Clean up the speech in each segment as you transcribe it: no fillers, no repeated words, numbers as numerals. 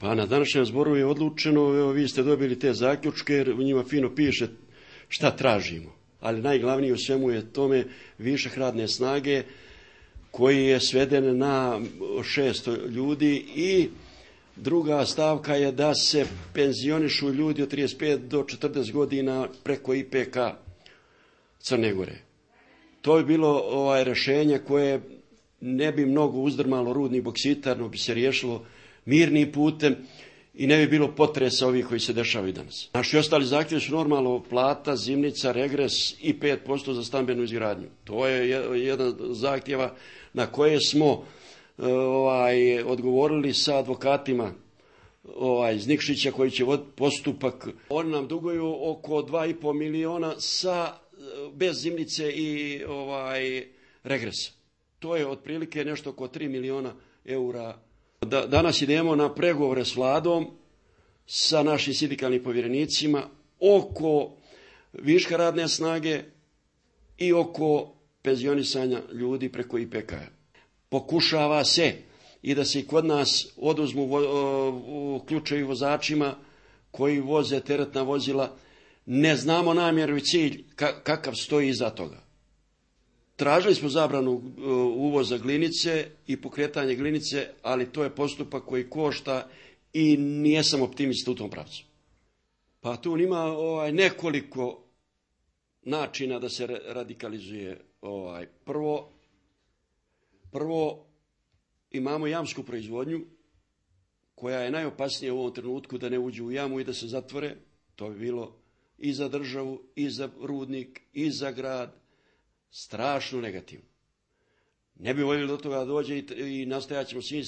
Pa na današnjem zboru je odlučeno, evo vi ste dobili te zaključke, jer u njima fino piše šta tražimo. Ali najglavnije u svemu je tome višak radne snage koji je sveden na 600 ljudi i druga stavka je da se penzionišu ljudi od 35 do 40 godina preko IPK Crne Gore. To je bilo rješenje koje ne bi mnogo uzdrmalo rudni boksitar, no bi se riješilo mirnim putem i ne bi bilo potresa ovih koji se dešavaju danas. Naši ostali zahtjevi su normalno plata, zimnica, regres i 5% za stambenu izgradnju. To je jedan zahtjeva na koje smo odgovorili sa advokatima iz Nikšića koji će voditi postupak. Oni nam duguju oko 2,5 miliona bez zimnice i regresa. To je otprilike nešto oko 3 miliona eura. Danas idemo na pregovore s vladom, sa našim sindikalnim povjerenicima oko viška radne snage i oko penzionisanja ljudi preko IPK-a. Pokušava se i da se i kod nas oduzmu ključevi vozačima koji voze teretna vozila. Ne znamo namjeru i cilj kakav stoji iza toga. Tražili smo zabranu uvoza glinice i pokretanje glinice, ali to je postupak koji košta i nijesam optimista u tom pravcu. Pa tu ima nekoliko načina da se radikalizuje. Prvo imamo jamsku proizvodnju koja je najopasnija u ovom trenutku da ne uđu u jamu i da se zatvore. To bi bilo i za državu, i za rudnik, i za grad. Strašno negativno. Ne bi voljeli do toga dođe i nastojat ćemo svim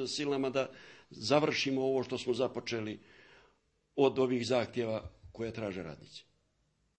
silama da završimo ovo što smo započeli od ovih zahtjeva koje traže radnici.